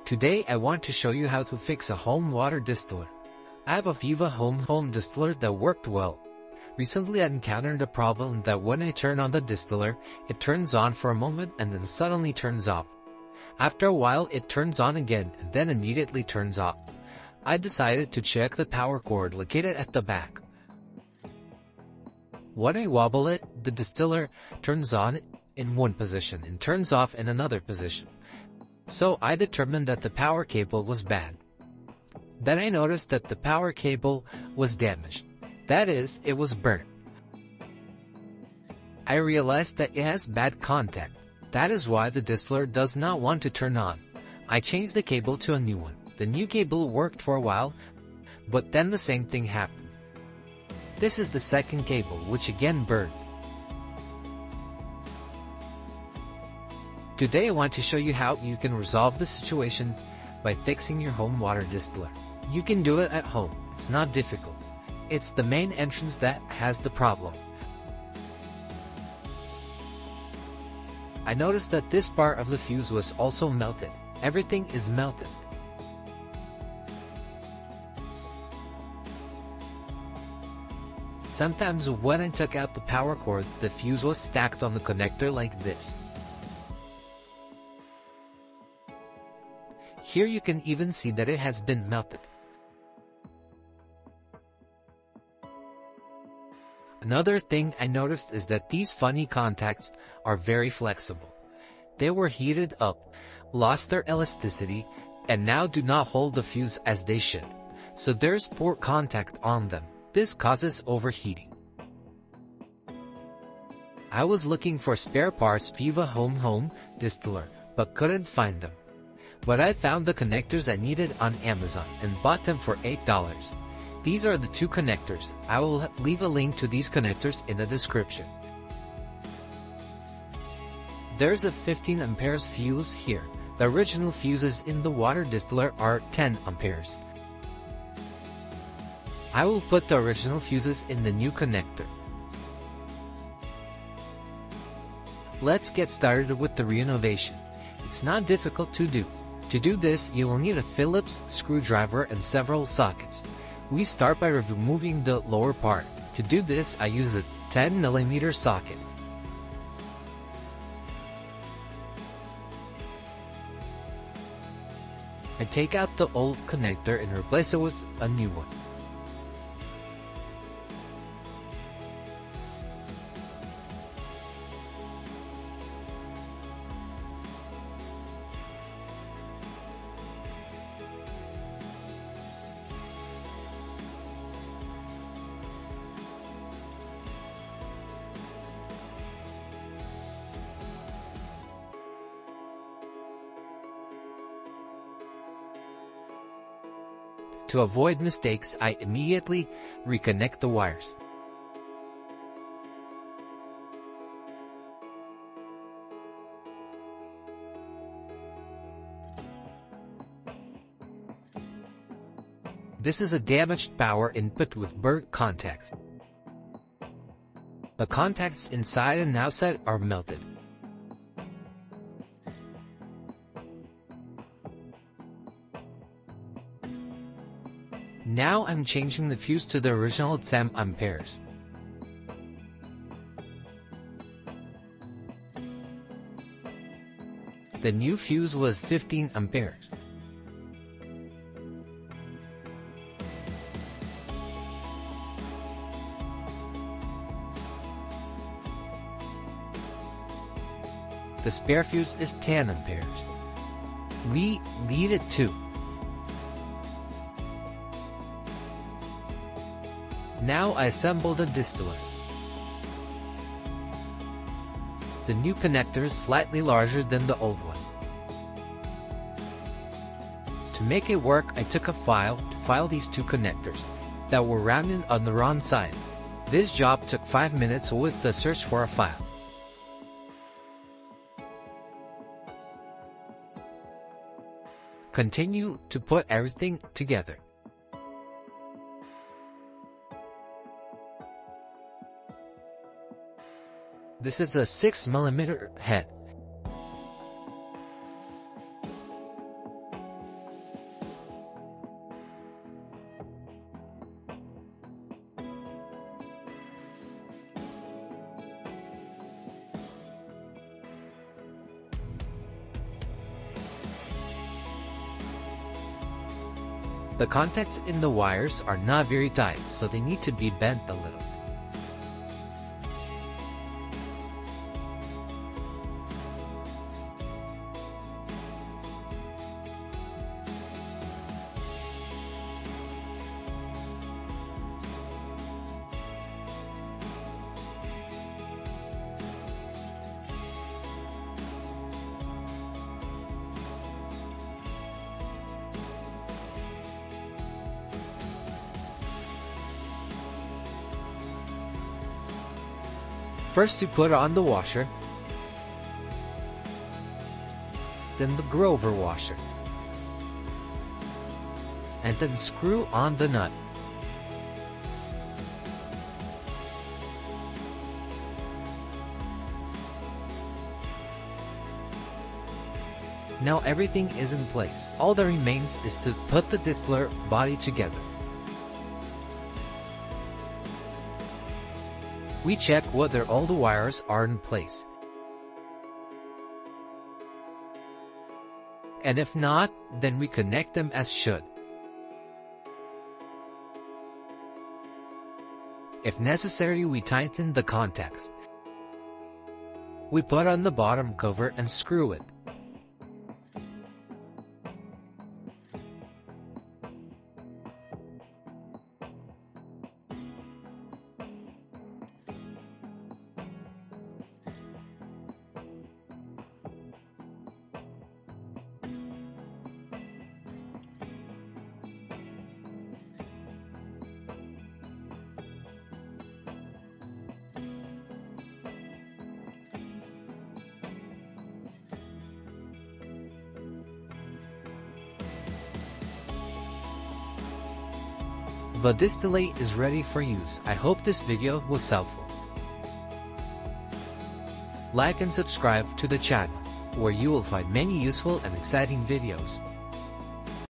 Today I want to show you how to fix a home water distiller. I have a Viva home distiller that worked well. Recently I encountered a problem that when I turn on the distiller, it turns on for a moment and then suddenly turns off. After a while it turns on again and then immediately turns off. I decided to check the power cord located at the back. When I wobble it, the distiller turns on in one position and turns off in another position. So I determined that the power cable was bad. Then I noticed that the power cable was damaged. That is, it was burnt. I realized that it has bad contact. That is why the distiller does not want to turn on. I changed the cable to a new one. The new cable worked for a while, but then the same thing happened. This is the second cable, which again burned. Today I want to show you how you can resolve this situation by fixing your home water distiller. You can do it at home, it's not difficult. It's the main entrance that has the problem. I noticed that this part of the fuse was also melted. Everything is melted. Sometimes when I took out the power cord, the fuse was stacked on the connector like this. Here you can even see that it has been melted. Another thing I noticed is that these funny contacts are very flexible. They were heated up, lost their elasticity, and now do not hold the fuse as they should. So there's poor contact on them. This causes overheating. I was looking for spare parts Viva home distiller, but couldn't find them. But I found the connectors I needed on Amazon and bought them for $8. These are the two connectors. I will leave a link to these connectors in the description. There's a 15 amperes fuse here. The original fuses in the water distiller are 10 amperes. I will put the original fuses in the new connector. Let's get started with the renovation. It's not difficult to do. To do this, you will need a Phillips screwdriver and several sockets. We start by removing the lower part. To do this, I use a 10mm socket. I take out the old connector and replace it with a new one. To avoid mistakes, I immediately reconnect the wires. This is a damaged power input with burnt contacts. The contacts inside and outside are melted. Now I'm changing the fuse to the original 10 amperes. The new fuse was 15 amperes. The spare fuse is 10 amperes. We leave it too. Now I assemble the distiller. The new connector is slightly larger than the old one. To make it work, I took a file to file these two connectors that were rounded on the wrong side. This job took 5 minutes with the search for a file. Continue to put everything together. This is a 6mm head. The contacts in the wires are not very tight, so they need to be bent a little. First we put on the washer, then the Grover washer, and then screw on the nut. Now everything is in place. All that remains is to put the distiller body together. We check whether all the wires are in place. And if not, then we connect them as should. If necessary, we tighten the contacts. We put on the bottom cover and screw it. The distillate is ready for use. I hope this video was helpful. Like and subscribe to the channel, where you will find many useful and exciting videos.